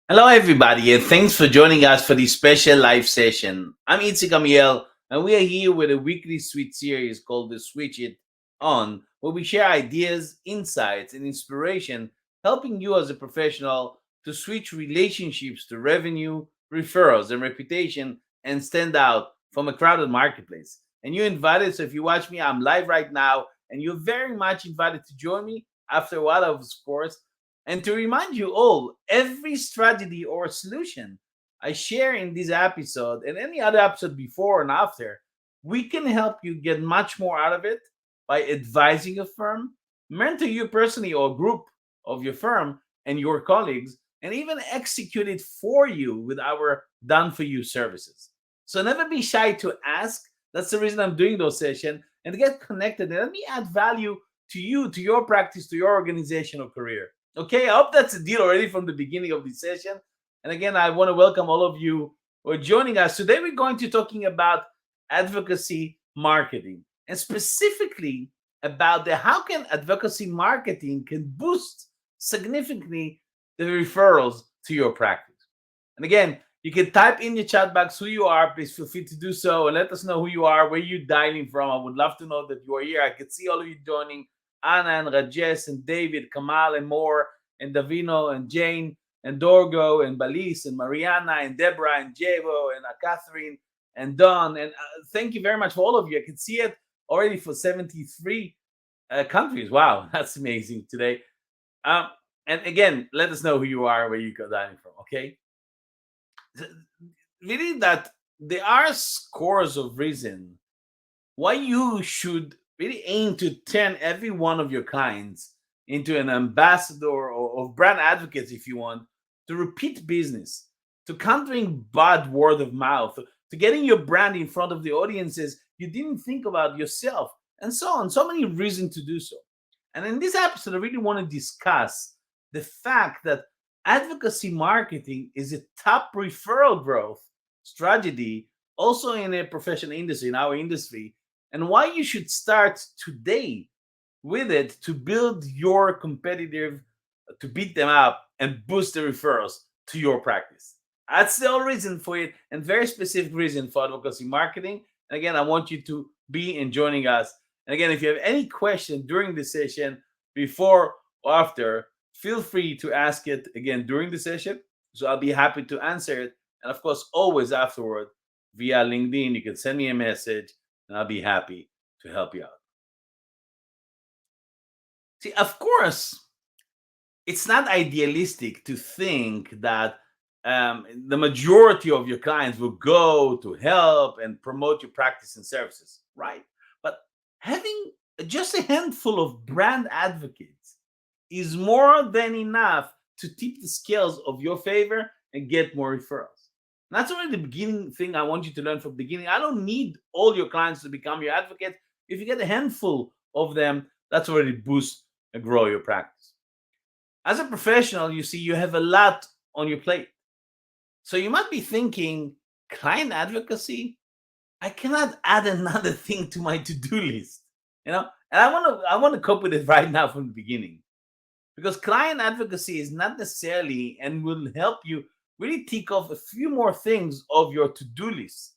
Hello, everybody, and thanks for joining us for this special live session. I'm Itzik Amiel, and we are here with a weekly switch series called the Switch It On, where we share ideas, insights, and inspiration, helping you as a professional to switch relationships to revenue, referrals, and reputation and stand out from a crowded marketplace. And you're invited, so if you watch me, I'm live right now, and you're very much invited to join me after a while, of course, and to remind you all, every strategy or solution I share in this episode and any other episode before and after, we can help you get much more out of it by advising a firm, mentor you personally or a group of your firm and your colleagues, and even execute it for you with our done for you services. So never be shy to ask. That's the reason I'm doing those sessions and to get connected. And let me add value to you, to your practice, to your organization or career. Okay, I hope that's a deal already from the beginning of this session. And again, I want to welcome all of you who are joining us. Today, we're going to be talking about advocacy marketing and specifically about the how can advocacy marketing can boost significantly the referrals to your practice. And again, you can type in your chat box who you are. Please feel free to do so and let us know who you are, where you're dialing from. I would love to know that you are here. I can see all of you joining. Anna and Rajesh and David, Kamal and Moore and Davino and Jane and Dorgo and Balis and Mariana and Deborah and Jevo and Catherine and Don. And thank you very much for all of you. I can see it already for 73 countries. Wow, that's amazing today. Um, and again, let us know who you are, where you go dining from, okay? Really, that there are scores of reasons why you should really aim to turn every one of your clients into an ambassador or of brand advocates, if you want, to repeat business, to countering bad word of mouth, to getting your brand in front of the audiences you didn't think about yourself, and so on. So many reasons to do so. And in this episode, I really want to discuss the fact that advocacy marketing is a top referral growth strategy also in a professional industry, in our industry, and why you should start today with it to build your competitive, to beat them up and boost the referrals to your practice. That's the whole reason for it, and very specific reason for advocacy marketing. And again, I want you to be in joining us. And again, if you have any question during the session, before or after, feel free to ask it again during the session. So I'll be happy to answer it. And of course, always afterward via LinkedIn, you can send me a message and I'll be happy to help you out. See, of course, it's not idealistic to think that the majority of your clients will go to help and promote your practice and services, right? But having just a handful of brand advocates is more than enough to tip the scales of your favor and get more referrals. And that's already the beginning thing I want you to learn from the beginning. I don't need all your clients to become your advocate. If you get a handful of them, that's already boost and grow your practice. As a professional, you see, you have a lot on your plate. So you might be thinking, client advocacy? I cannot add another thing to my to-do list. And I want to cope with it right now from the beginning. Because client advocacy is not necessarily and will help you really tick off a few more things of your to-do list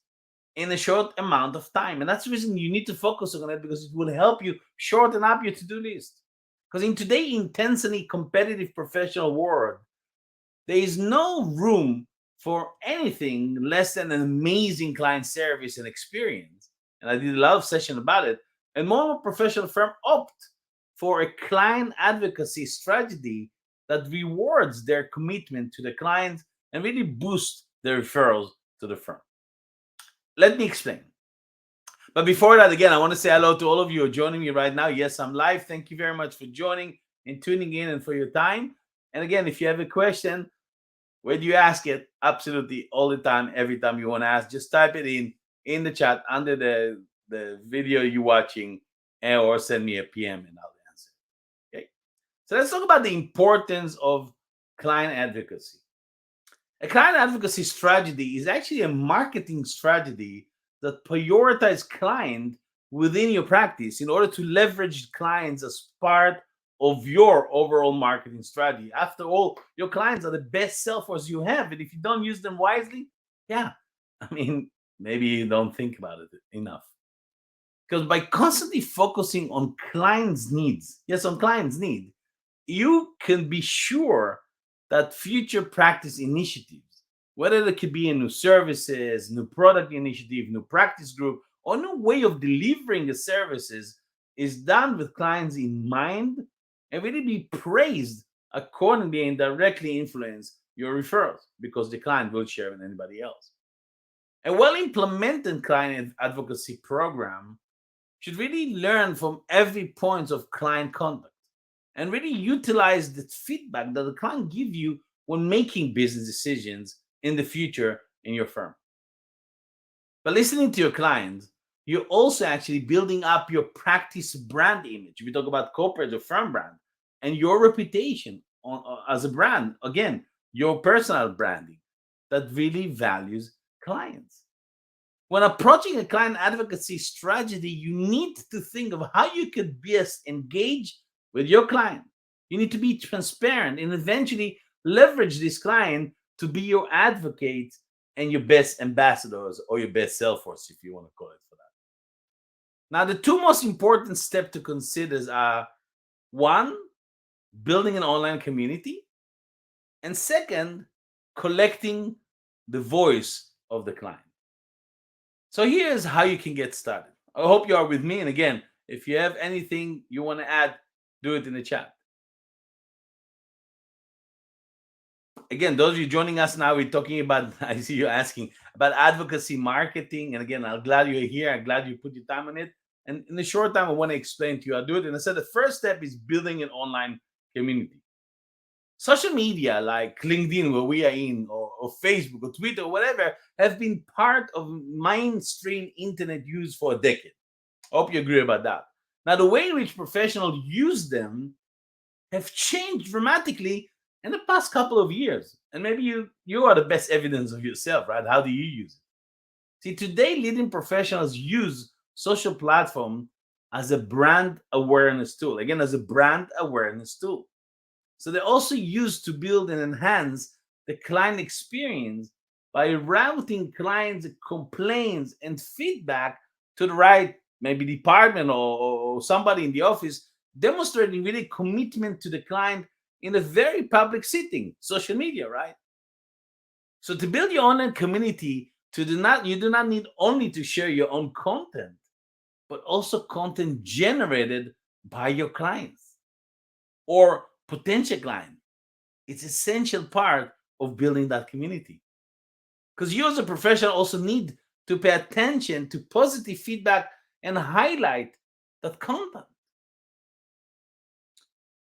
in a short amount of time. And that's the reason you need to focus on it, because it will help you shorten up your to-do list. Because in today's intensely competitive professional world, there is no room for anything less than an amazing client service and experience. And I did a lot of session about it. And more professional firms opt for a client advocacy strategy that rewards their commitment to the client and really boosts the referrals to the firm. Let me explain. But before that, again, I want to say hello to all of you who are joining me right now. Yes, I'm live. Thank you very much for joining and tuning in and for your time. And again, if you have a question, where do you ask it? Absolutely all the time, every time you want to ask, just type it in the chat under the video you're watching, or send me a PM and I'll answer. Okay. So let's talk about the importance of client advocacy. A client advocacy strategy is actually a marketing strategy that prioritizes client within your practice in order to leverage clients as part of your overall marketing strategy. After all, your clients are the best sales force you have. And if you don't use them wisely, yeah, I mean, maybe you don't think about it enough. Because by constantly focusing on clients' needs, yes, on clients' need, you can be sure that future practice initiatives, whether it could be a new services, new product initiative, new practice group, or new way of delivering the services, is done with clients in mind and really be praised accordingly and directly influence your referrals because the client will share with anybody else. A well implemented client advocacy program should really learn from every point of client contact and really utilize the feedback that the client give you when making business decisions in the future in your firm. By listening to your clients, you're also actually building up your practice brand image. We talk about corporate or firm brand and your reputation as a brand. Again, your personal branding that really values clients. When approaching a client advocacy strategy, you need to think of how you could best engage with your client. You need to be transparent and eventually leverage this client to be your advocate and your best ambassadors or your best sales force, if you want to call it for that. Now, the two most important steps to consider are one, building an online community, and second, collecting the voice of the client. So here's how you can get started. I hope you are with me. And again, if you have anything you want to add, do it in the chat. Again, those of you joining us now, we're talking about, I see you asking about advocacy marketing. And again, I'm glad you're here. I'm glad you put your time on it. And in the short time, I want to explain to you, I'll do it. And I said the first step is building an online community. Social media like LinkedIn, where we are in, or Facebook, or Twitter, or whatever, have been part of mainstream internet use for a decade. I hope you agree about that. Now, the way in which professionals use them have changed dramatically in the past couple of years. And maybe you are the best evidence of yourself, right? How do you use it? See, today, leading professionals use social platform as a brand awareness tool. Again, as a brand awareness tool. So they're also used to build and enhance the client experience by routing clients' complaints and feedback to the right, maybe department or somebody in the office, demonstrating really commitment to the client in a very public setting, social media, right? So to build your online community, you do not need only to share your own content, but also content generated by your clients or potential client. It's essential part of building that community. Because you as a professional also need to pay attention to positive feedback and highlight that content.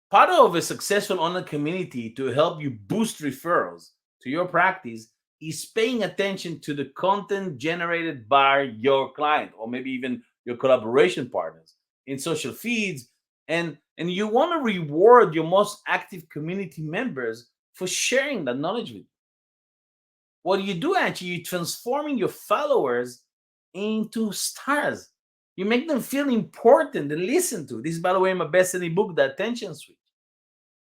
Part of a successful online community to help you boost referrals to your practice is paying attention to the content generated by your client or maybe even your collaboration partners in social feeds. And you want to reward your most active community members for sharing that knowledge with you. What you do actually, you're transforming your followers into stars. You make them feel important and listen to. This is, by the way, my best-selling book, The Attention Switch.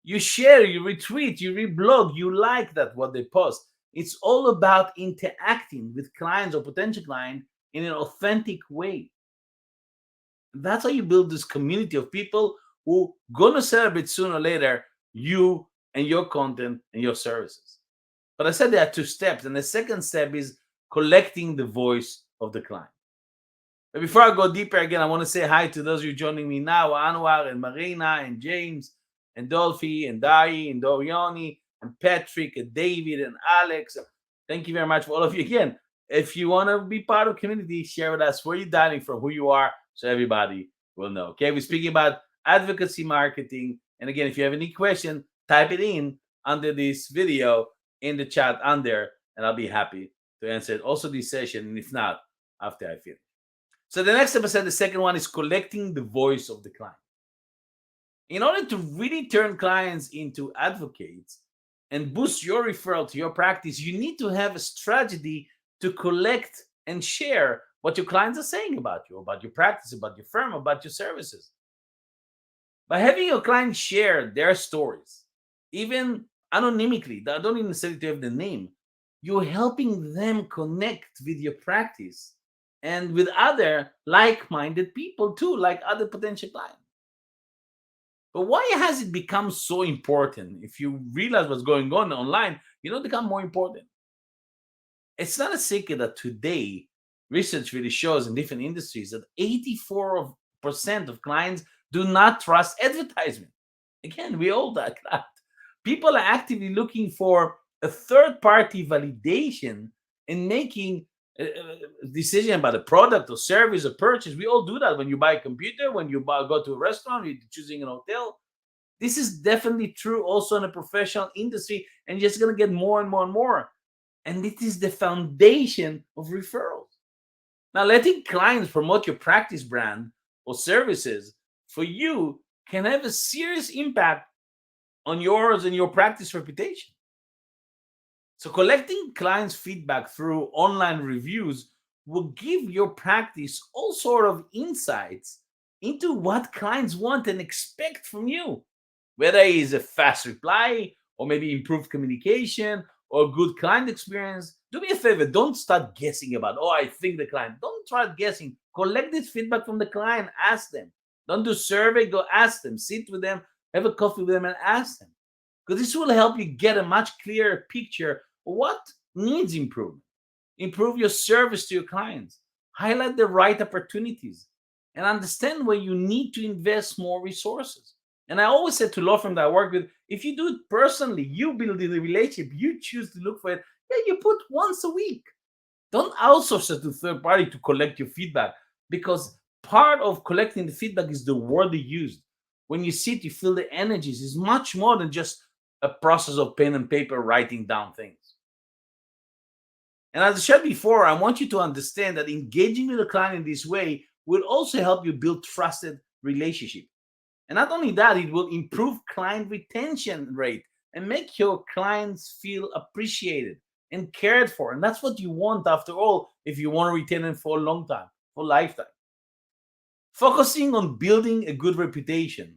You share, you retweet, you reblog, you like that what they post. It's all about interacting with clients or potential clients in an authentic way. That's how you build this community of people who gonna celebrate sooner or later you and your content and your services. But I said there are two steps, and the second step is collecting the voice of the client. But before I go deeper again, I want to say hi to those of you joining me now: Anwar and Marina and James and Dolphy and Dari and Doriani and Patrick and David and Alex. Thank you very much for all of you. Again, if you want to be part of the community, share with us where you're dialing from, who you are, so everybody will know. Okay, we're speaking about advocacy marketing. And again, if you have any question, type it in under this video in the chat under, and I'll be happy to answer it. Also this session, and if not, after I finish. So the next step, I said, the second one is collecting the voice of the client. In order to really turn clients into advocates and boost your referral to your practice, you need to have a strategy to collect and share what your clients are saying about you, about your practice, about your firm, about your services. By having your clients share their stories, even anonymically, that don't even necessarily have the name, you're helping them connect with your practice and with other like-minded people too, like other potential clients. But why has it become so important? If you realize what's going on online, become more important. It's not a secret that today research really shows in different industries that 84% of clients do not trust advertisement. Again, we all that. People are actively looking for a third party validation in making a decision about a product or service or purchase. We all do that when you buy a computer, when you go to a restaurant, you're choosing an hotel. This is definitely true also in a professional industry, and you're just going to get more and more and more. And it is the foundation of referrals. Now, letting clients promote your practice brand or services for you can have a serious impact on yours and your practice reputation. So, collecting clients' feedback through online reviews will give your practice all sort of insights into what clients want and expect from you, whether it is a fast reply or maybe improved communication or good client experience. Do me a favor, don't start guessing about, oh, I think the client. Don't try guessing. Collect this feedback from the client, ask them. Don't do survey, go ask them, sit with them, have a coffee with them and ask them. Because this will help you get a much clearer picture of what needs improvement. Improve your service to your clients, highlight the right opportunities, and understand where you need to invest more resources. And I always say to law firms that I work with, if you do it personally, you build the relationship, you choose to look for it, yeah, you put once a week. Don't outsource it to third party to collect your feedback, because part of collecting the feedback is the word you used. When you sit, you feel the energies. It's much more than just a process of pen and paper writing down things. And as I said before, I want you to understand that engaging with a client in this way will also help you build trusted relationship. And not only that, it will improve client retention rate and make your clients feel appreciated and cared for. And that's what you want after all, if you want to retain them for a long time, for a lifetime. Focusing on building a good reputation,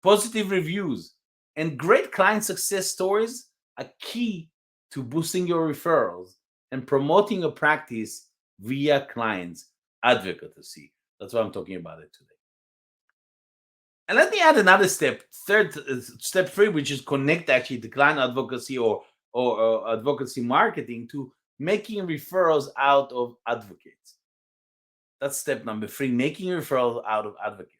positive reviews, and great client success stories are key to boosting your referrals and promoting your practice via clients advocacy. That's why I'm talking about it today. And let me add another step, step three, which is connect actually the client advocacy or advocacy marketing to making referrals out of advocates. That's step number three, making referrals out of advocates.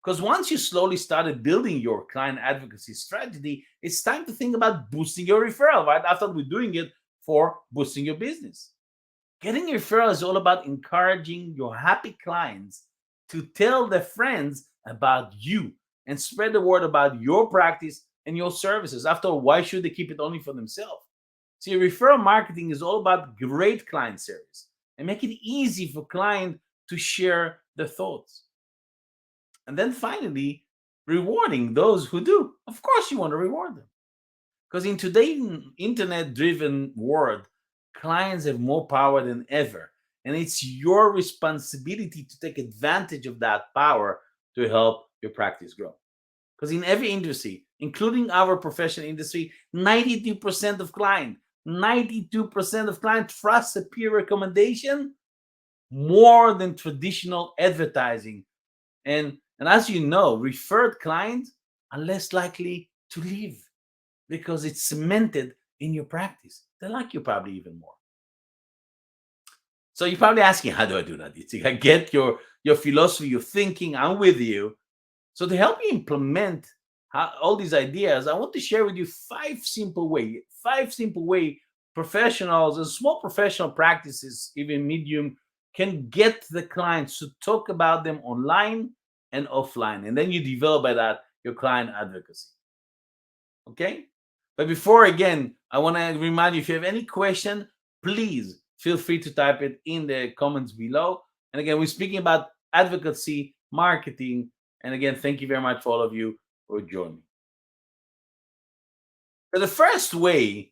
Because once you slowly started building your client advocacy strategy, it's time to think about boosting your referral, right? After we're doing it for boosting your business. Getting referrals is all about encouraging your happy clients to tell their friends about you and spread the word about your practice and your services. After all, why should they keep it only for themselves? See, referral marketing is all about great client service and make it easy for client to share their thoughts. And then finally, rewarding those who do. Of course, you want to reward them. Because in today's internet driven world, clients have more power than ever. And it's your responsibility to take advantage of that power to help your practice grow. Because in every industry, including our professional industry, 92% of clients trust a peer recommendation more than traditional advertising. And as you know, referred clients are less likely to leave because it's cemented in your practice. They like you probably even more. So you're probably asking, how do I do that? Itzik? I get your philosophy, your thinking. I'm with you. So to help you implement all these ideas, I want to share with you five simple way professionals and small professional practices, even medium, can get the clients to talk about them online and offline. And then you develop by that your client advocacy. Okay? But before, again, I want to remind you, if you have any question, please feel free to type it in the comments below. And again, we're speaking about advocacy, marketing. And again, thank you very much for all of you for joining. So the first way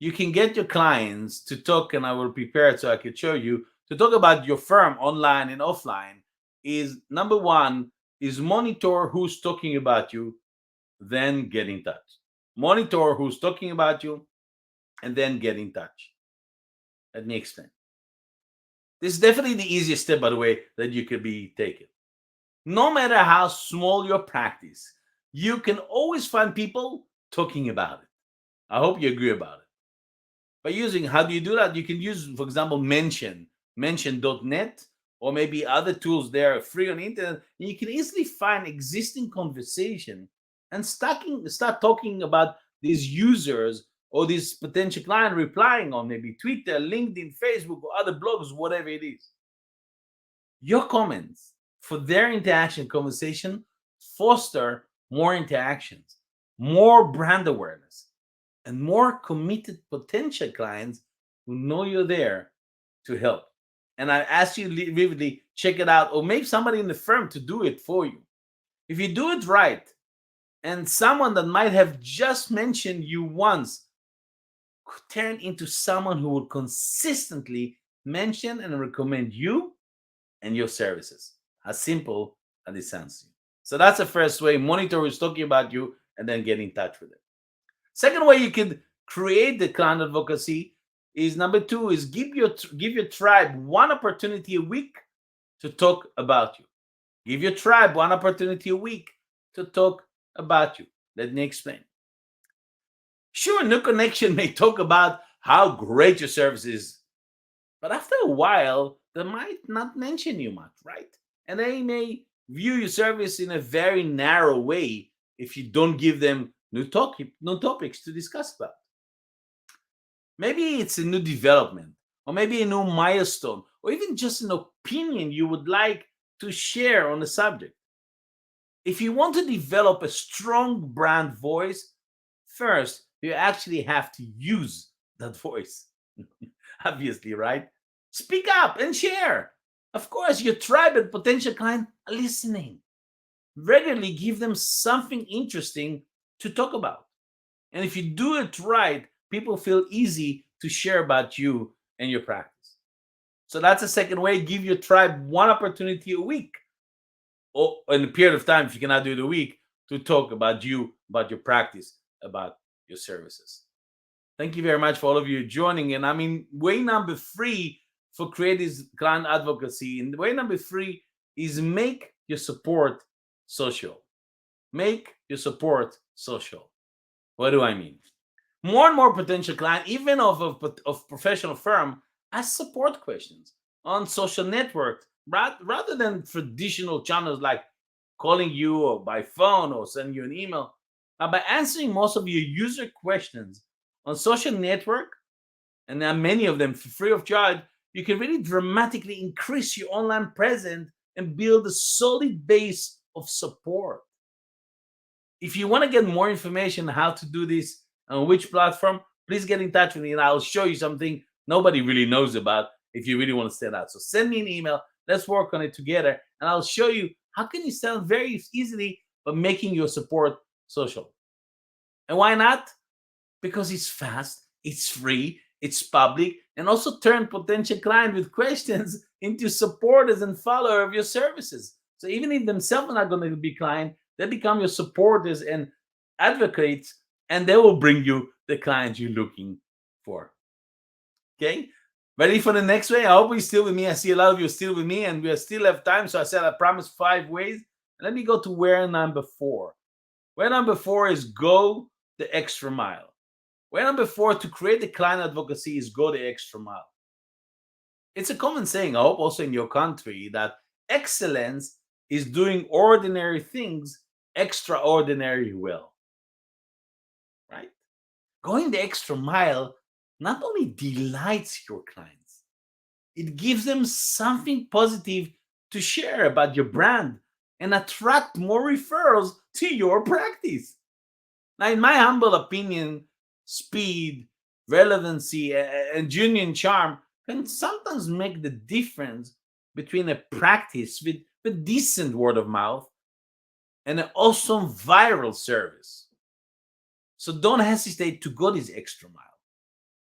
you can get your clients to talk, and I will prepare it so I can show you, to talk about your firm online and offline is number one, is monitor who's talking about you, then get in touch. Monitor who's talking about you, and then get in touch. Let me explain. This is definitely the easiest step, by the way, that you could be taking. No matter how small your practice, you can always find people talking about it. I hope you agree about it. By using, how do you do that? You can use, for example, mention.net, or maybe other tools there free on the internet. And you can easily find existing conversation and start talking about these users or this potential client replying on maybe Twitter, LinkedIn, Facebook, or other blogs, whatever it is. Your comments for their interaction conversation foster more interactions, more brand awareness, and more committed potential clients who know you're there to help. And I ask you vividly, check it out, or maybe somebody in the firm to do it for you. If you do it right, and someone that might have just mentioned you once could turn into someone who will consistently mention and recommend you and your services. As simple as it sounds to you. So that's the first way. Monitor who's talking about you and then get in touch with it. Second way you could create the client advocacy is number two is give your tribe one opportunity a week to talk about you. Give your tribe one opportunity a week to talk about you. Let me explain. Sure, New Connection may talk about how great your service is, but after a while, they might not mention you much, right? And they may view your service in a very narrow way if you don't give them new topics to discuss about. Maybe it's a new development, or maybe a new milestone, or even just an opinion you would like to share on the subject. If you want to develop a strong brand voice, first, you actually have to use that voice. Obviously, right? Speak up and share. Of course, your tribe and potential client are listening. Regularly give them something interesting to talk about. And if you do it right, people feel easy to share about you and your practice. So that's the second way. Give your tribe one opportunity a week, or in a period of time, if you cannot do it a week, to talk about you, about your practice, about your services. Thank you very much for all of you joining. And I mean, way number three for creative client advocacy, and way number three is make your support social. Make your support social. What do I mean? More and more potential clients, even of professional firm, ask support questions on social networks rather than traditional channels like calling you or by phone or sending you an email. By answering most of your user questions on social network, and there are many of them free of charge, you can really dramatically increase your online presence and build a solid base of support. If you want to get more information on how to do this on which platform, please get in touch with me and I'll show you something nobody really knows about if you really want to stand out. So send me an email. Let's work on it together and I'll show you how can you stand very easily by making your support social. And why not? Because it's fast, it's free, it's public, and also turn potential client with questions into supporters and followers of your services. So even if themselves are not going to be client, they become your supporters and advocates, and they will bring you the clients you're looking for. Okay? Ready for the next way? I hope you're still with me. I see a lot of you are still with me, and we still have time. So I said I promised 5 ways. Let me go to where number 4. Where number 4 is go the extra mile. Way number 4 to create the client advocacy is go the extra mile. It's a common saying, I hope also in your country, that excellence is doing ordinary things extraordinary well. Right? Going the extra mile not only delights your clients, it gives them something positive to share about your brand and attract more referrals to your practice. Now, in my humble opinion, speed, relevancy, and genuine charm can sometimes make the difference between a practice with decent word of mouth and an awesome viral service. So don't hesitate to go this extra mile.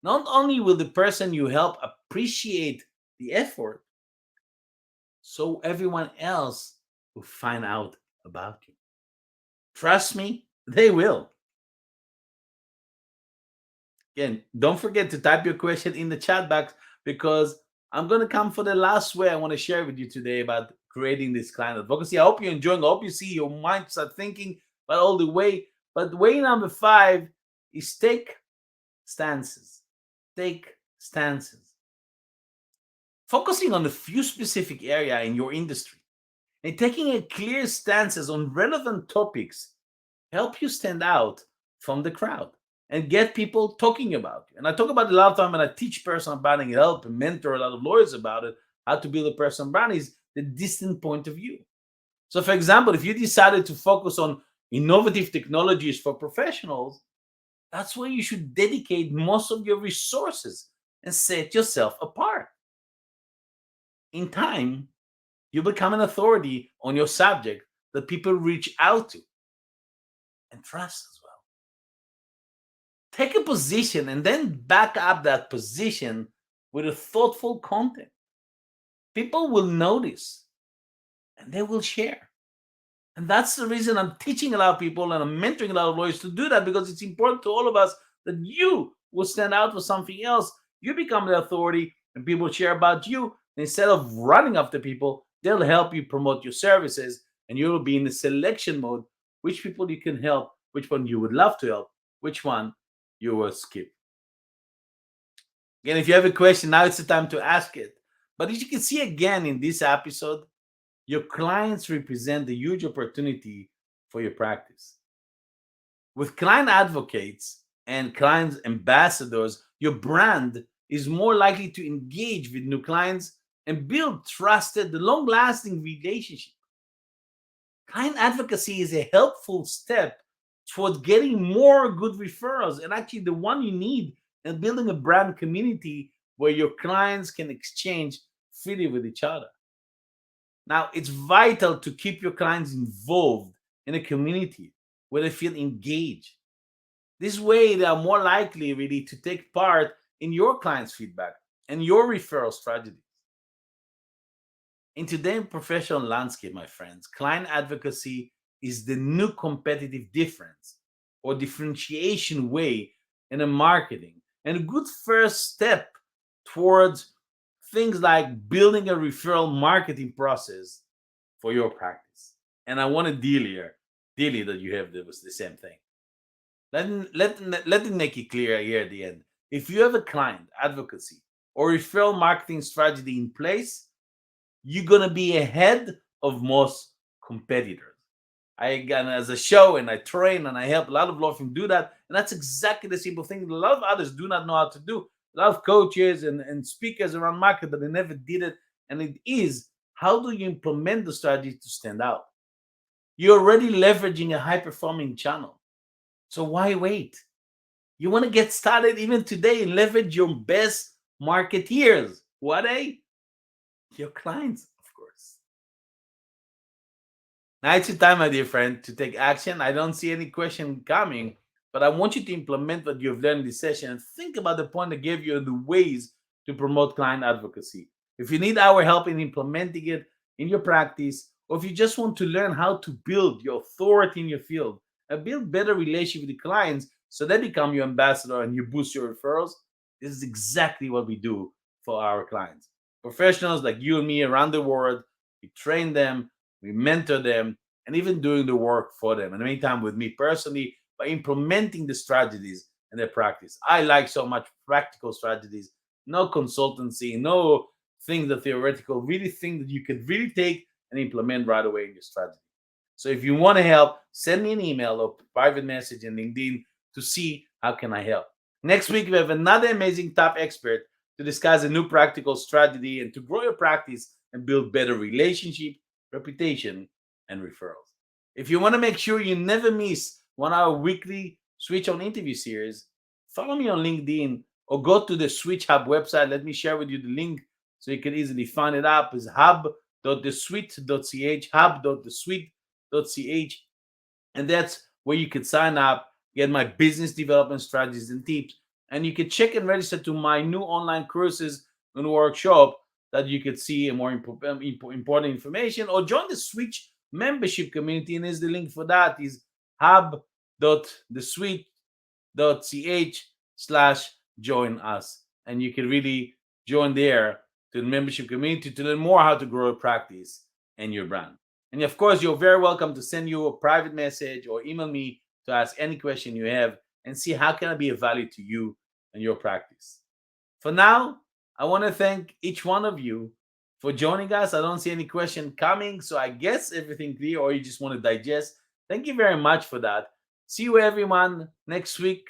Not only will the person you help appreciate the effort, so everyone else will find out about you. Trust me, they will. Again, don't forget to type your question in the chat box because I'm going to come for the last way I want to share with you today about creating this client advocacy. I hope you're enjoying. I hope you see your mind start thinking about all the way. But way number 5 is take stances. Take stances. Focusing on a few specific area in your industry and taking a clear stances on relevant topics help you stand out from the crowd and get people talking about you. And I talk about it a lot of time when I teach personal branding, help and mentor a lot of lawyers about it, how to build a personal brand is the distant point of view. So for example, if you decided to focus on innovative technologies for professionals, that's where you should dedicate most of your resources and set yourself apart. In time, you become an authority on your subject that people reach out to and trust as well. Take a position and then back up that position with a thoughtful content. People will notice and they will share. And that's the reason I'm teaching a lot of people and I'm mentoring a lot of lawyers to do that, because it's important to all of us that you will stand out for something else. You become the authority and people share about you. Instead of running after people, they'll help you promote your services and you'll be in the selection mode. Which people you can help, which one you would love to help, which one you will skip. Again, if you have a question, now it's the time to ask it. But as you can see again in this episode, your clients represent a huge opportunity for your practice. With client advocates and client ambassadors, your brand is more likely to engage with new clients and build trusted, long lasting relationships. Client advocacy is a helpful step towards getting more good referrals and actually the one you need in building a brand community where your clients can exchange freely with each other. Now, it's vital to keep your clients involved in a community where they feel engaged. This way, they are more likely really to take part in your clients' feedback and your referral strategies. In today's professional landscape, my friends, client advocacy is the new competitive difference or differentiation way in a marketing and a good first step towards things like building a referral marketing process for your practice. And I want to deal that you have the same thing. Let me make it clear here at the end. If you have a client advocacy or referral marketing strategy in place, you're gonna be ahead of most competitors. I got as a show and I train and I help a lot of law firms do that. And that's exactly the simple thing that a lot of others do not know how to do. A lot of coaches and speakers around market, but they never did it. And it is, how do you implement the strategy to stand out? You're already leveraging a high performing channel. So why wait? You want to get started even today and leverage your best marketeers. What are they? Your clients, of course. Now it's your time, my dear friend, to take action. I don't see any question coming, but I want you to implement what you've learned in this session and think about the point I gave you and the ways to promote client advocacy. If you need our help in implementing it in your practice, or if you just want to learn how to build your authority in your field and build better relationship with the clients so they become your ambassador and you boost your referrals, this is exactly what we do for our clients. Professionals like you and me around the world, we train them, we mentor them, and even doing the work for them. And many times with me personally, by implementing the strategies in their practice. I like so much practical strategies, no consultancy, no things that theoretical, really things that you can really take and implement right away in your strategy. So if you want to help, send me an email or private message in LinkedIn to see how can I help. Next week, we have another amazing top expert to discuss a new practical strategy and to grow your practice and build better relationship, reputation, and referrals. If you want to make sure you never miss one of our weekly Switch On interview series, follow me on LinkedIn or go to the Switch Hub website. Let me share with you the link so you can easily find it up. It's hub.thesuite.ch, hub.thesuite.ch, and that's where you can sign up, get my business development strategies and tips, and you can check and register to my new online courses and workshop that you could see more important information, or join the Switch membership community. And is the link for that is hub.thesuite.ch/join us. And you can really join there to the membership community to learn more how to grow a practice and your brand. And of course, you're very welcome to send you a private message or email me to ask any question you have and see how can I be of value to you and your practice. For now, I want to thank each one of you for joining us. I don't see any question coming, so I guess everything clear, or you just want to digest. Thank you very much for that. See you everyone next week,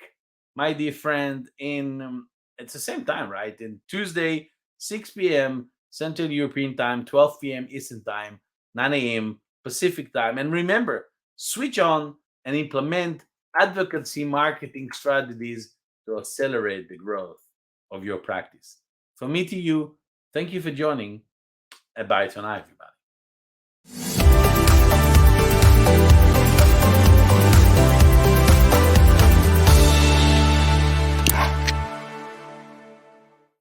my dear friend. In it's the same time, right? In Tuesday, 6 p.m. Central European Time, 12 p.m. Eastern Time, 9 a.m. Pacific Time. And remember, switch on and implement advocacy marketing strategies to accelerate the growth of your practice. From me to you, thank you for joining. And bye for now, everybody.